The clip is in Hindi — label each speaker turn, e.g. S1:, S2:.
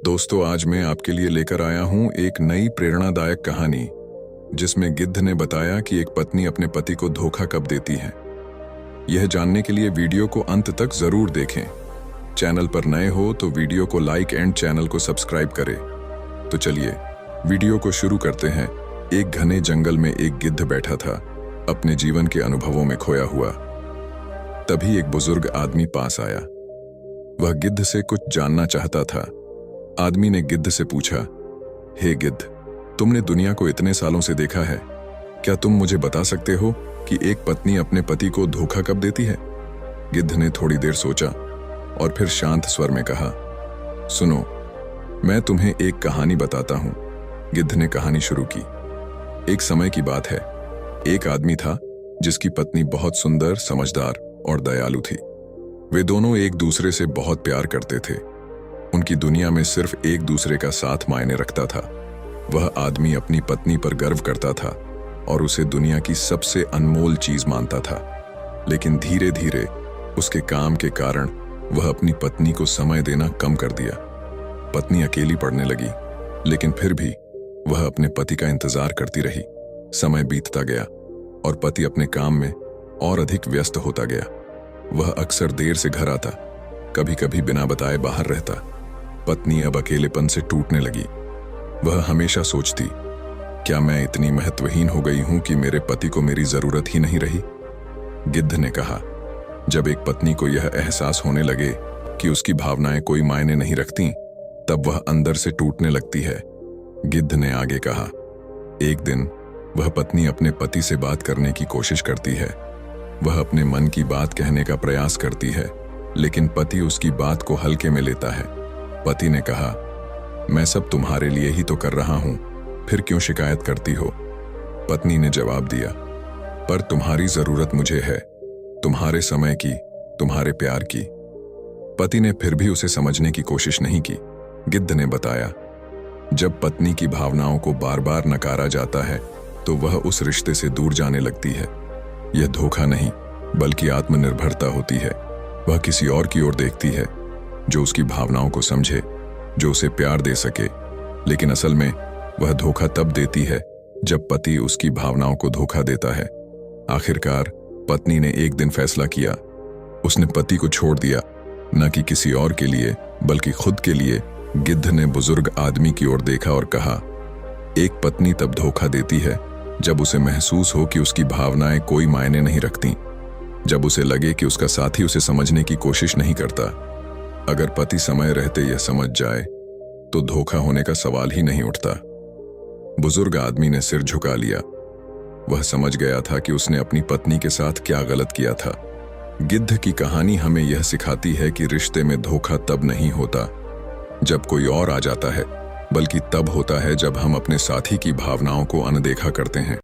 S1: दोस्तों, आज मैं आपके लिए लेकर आया हूं एक नई प्रेरणादायक कहानी जिसमें गिद्ध ने बताया कि एक पत्नी अपने पति को धोखा कब देती है। यह जानने के लिए वीडियो को अंत तक जरूर देखें। चैनल पर नए हो तो वीडियो को लाइक एंड चैनल को सब्सक्राइब करें। तो चलिए वीडियो को शुरू करते हैं। एक घने जंगल में एक गिद्ध बैठा था, अपने जीवन के अनुभवों में खोया हुआ। तभी एक बुजुर्ग आदमी पास आया। वह गिद्ध से कुछ जानना चाहता था। आदमी ने गिद्ध से पूछा, हे गिद्ध, तुमने दुनिया को इतने सालों से देखा है, क्या तुम मुझे बता सकते हो कि एक पत्नी अपने पति को धोखा कब देती है? गिद्ध ने थोड़ी देर सोचा और फिर शांत स्वर में कहा, सुनो, मैं तुम्हें एक कहानी बताता हूं। गिद्ध ने कहानी शुरू की। एक समय की बात है। एक आदमी था जिसकी पत्नी बहुत सुंदर, समझदार और दयालु थी। वे दोनों एक दूसरे से बहुत प्यार करते थे। उनकी दुनिया में सिर्फ एक दूसरे का साथ मायने रखता था। वह आदमी अपनी पत्नी पर गर्व करता था और उसे दुनिया की सबसे अनमोल चीज मानता था। लेकिन धीरे धीरे उसके काम के कारण वह अपनी पत्नी को समय देना कम कर दिया। पत्नी अकेली पड़ने लगी, लेकिन फिर भी वह अपने पति का इंतजार करती रही। समय बीतता गया और पति अपने काम में और अधिक व्यस्त होता गया। वह अक्सर देर से घर आता, कभी कभी बिना बताए बाहर रहता। पत्नी अब अकेलेपन से टूटने लगी। वह हमेशा सोचती, क्या मैं इतनी महत्वहीन हो गई हूं कि मेरे पति को मेरी जरूरत ही नहीं रही? गिद्ध ने कहा, जब एक पत्नी को यह एहसास होने लगे कि उसकी भावनाएं कोई मायने नहीं रखती, तब वह अंदर से टूटने लगती है। गिद्ध ने आगे कहा, एक दिन वह पत्नी अपने पति से बात करने की कोशिश करती है। वह अपने मन की बात कहने का प्रयास करती है, लेकिन पति उसकी बात को हल्के में लेता है। पति ने कहा, मैं सब तुम्हारे लिए ही तो कर रहा हूं, फिर क्यों शिकायत करती हो? पत्नी ने जवाब दिया, पर तुम्हारी जरूरत मुझे है, तुम्हारे समय की, तुम्हारे प्यार की। पति ने फिर भी उसे समझने की कोशिश नहीं की। गिद्ध ने बताया, जब पत्नी की भावनाओं को बार बार नकारा जाता है तो वह उस रिश्ते से दूर जाने लगती है। यह धोखा नहीं, बल्कि आत्मनिर्भरता होती है। वह किसी और की ओर देखती है जो उसकी भावनाओं को समझे, जो उसे प्यार दे सके। लेकिन असल में वह धोखा तब देती है जब पति उसकी भावनाओं को धोखा देता है। आखिरकार पत्नी ने एक दिन फैसला किया। उसने पति को छोड़ दिया, न कि किसी और के लिए बल्कि खुद के लिए। गिद्ध ने बुजुर्ग आदमी की ओर देखा और कहा, एक पत्नी तब धोखा देती है जब उसे महसूस हो कि उसकी भावनाएं कोई मायने नहीं रखती, जब उसे लगे कि उसका साथी उसे समझने की कोशिश नहीं करता। अगर पति समय रहते यह समझ जाए तो धोखा होने का सवाल ही नहीं उठता। बुजुर्ग आदमी ने सिर झुका लिया। वह समझ गया था कि उसने अपनी पत्नी के साथ क्या गलत किया था। गिद्ध की कहानी हमें यह सिखाती है कि रिश्ते में धोखा तब नहीं होता जब कोई और आ जाता है, बल्कि तब होता है जब हम अपने साथी की भावनाओं को अनदेखा करते हैं।